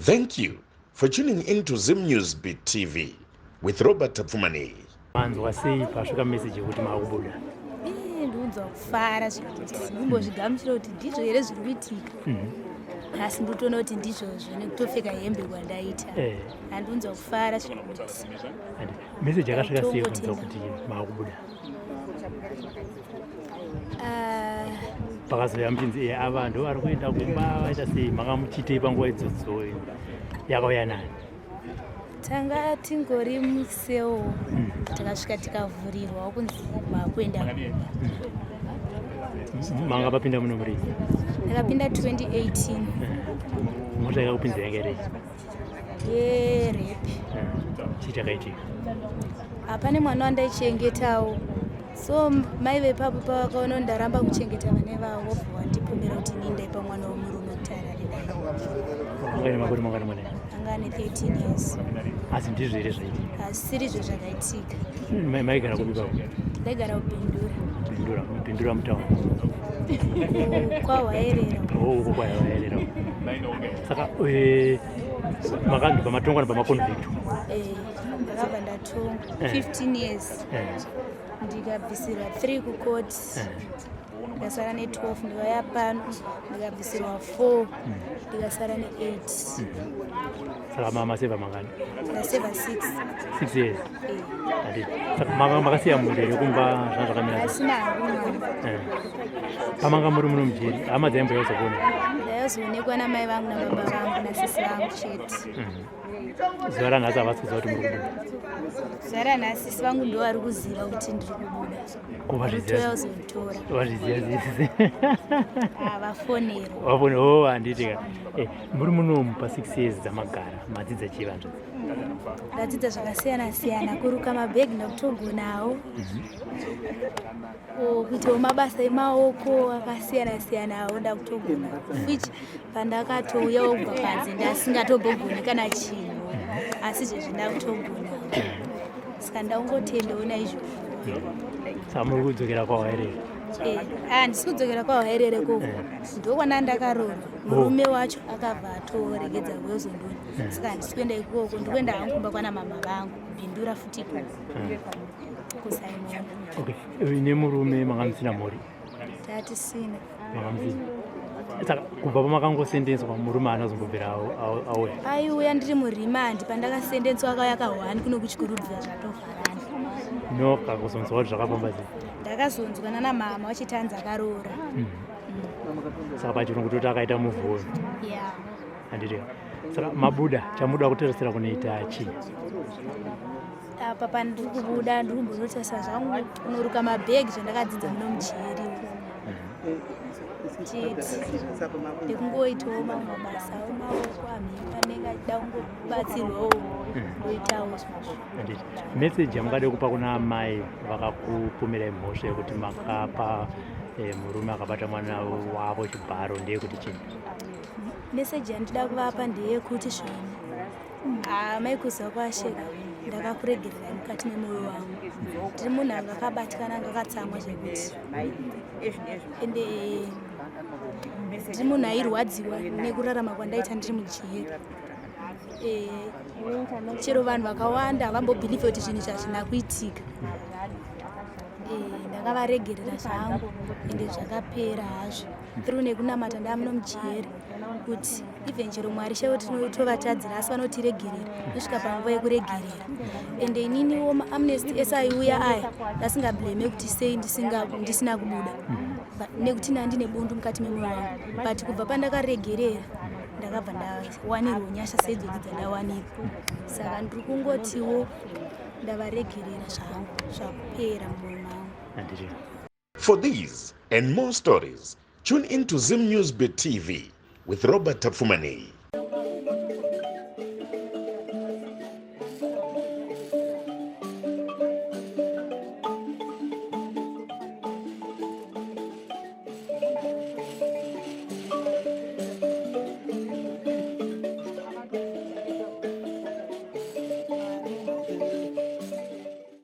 Thank you for tuning into Zim News Beat TV with Robert Tapfumani. Manzwa sei pasvika message yekuti makubuda ndunzwa kufara zvekuti ndimbozvigamuchira kuti ndizvo here zviri kuitika asi nditoona kuti ndizvozvo nekutopfeka hembe kwandaita handunzwa kufara zvekuti message yakasvika sei kunzwa kuti makubuda pakazoya muchinzi ava ndo vari kuenda kumba vaita sei makamuchitei panguva idzodzo yakauya nani tanga tingori museo takasvika tikavhurirwa kunzi makuenda manga papinda muno muri ndakapinda 2018 mota yakakupinza yange yerepi chii chakaitika pane mwana wandaichengetawo so mai vepapo pavakaona ndaramba kuchengeta vane vavo vandipomera kuti nindaipa mwana womurume kuti arare naye makore mangana mwana anga ane 13 years asi ndizvo here zvaitika asirizvo zvakaitika maigara kupi pavo ndaigara kupindura mutauni kwahwaerera uko kwahwaerera saka makanzi pamatongwa napamakonvicto ndakabva ndatonga 15 years ndikabvisirwa 3 kukoti ndikasara ne12 ndikauya pano ndikabvisirwa 4 ndikasara ne8 saka maseva mangani ndaseva 6 years saka makasiya mundere kumba zvakamira asina hangu pamanga muri muno mujeri hama dzaimbo yazokuona ndayozoonekwa namai vangu nababa vangu nasisi vangu chete zuva ranhasi havasi kuziva kuti muri kubuda zuva ranhasi sisi vangu ndo vari kuziva kuti ndiri kubuda toya uzonditora vazviziva zisi vafonero handitika muri munomu pa6 years dzamagara madzidza chii vanzva ndadzidza zvakasiyana-siyana kuruka mabhegi ndakutogonawo kuitawo mabasa emaoko akasiyana-siyanawo ndakutogona which pandakatouyawo kubva panze ndasingatombogoni kana chinhu asi zvezvi ndakutogona saka ndaungotendawo naizvo saka muri kudzokera kwahwaerere handisi kudzokera kwahwaerere ko ndokwana ndakaroorwa murume wacho akabva atoregedza kuyozondoni saka handisi kuenda ikoko ndikuenda hangu kumba kwana mama vangu kupindura futi ikoko kusaimona nemurume makamusina mhuri tatisina makamusina saka kubva pamakangosendenswa murume haana zombobvira auya aiuya ndiri murimandi pandakasendenswa akauya ka1 kuno kuchikurubvira zvatovharana nokakuzonzwa kuti zvakafamba sei ndakazonzwana namama wachitanzi akaroora saka pachirungu toti akaita muvhoni handitika saka mabuda chamuda kuteresera kunoita chii apa pandiri kubuda ndiri kumbonotarisa zvangu kunoruka mabhegi zvandakadzidza muno mujeri chete ndikungoitawo mamwe mabasa emaoko amhipa anenge achida kungobatsirwawo ndoitawo zvazvo meseji yamungade kupa kuna amai vakakupomerai mhosva yekuti makapa murume akabata mwana wavo chibharo ndeyekuti chii meseji yandida kuvapa ndeyekuti zvona amai kuziva kwasheka ndakakuregererai mukati memwoyo wangu ndiri munhu anga akabatikana anga akatsamwa zvekuti ende ndiri munhu airwadziwa nekurarama kwandaita ndiri mujeri chero vanhu vakawanda havambobhilivhe kuti zvinhu zvazvina kuitika ndakavaregerera zvangu ende zvakapera hazvo through nekunamata ndamuno mujeri kuti even chero mwari chaivo tinotovatadzira asi vanotiregerera nosvika panguva yekuregerera ende ininiwo maamnesty esaiuya aya ndasingablame kuti sei ndisina kubuda nekuti ndine bundu mukati memwoyo wangu but kubva pandakaregerera ndakabva ndawanirwa nyasha seidzodzo dzandawanirwa saka ndiri kungotiwo ndavaregerera zvangu zvakupera mumwoyo mangu. For these and more stories, tune into Zim News Beat TV with Robert Tapfumani.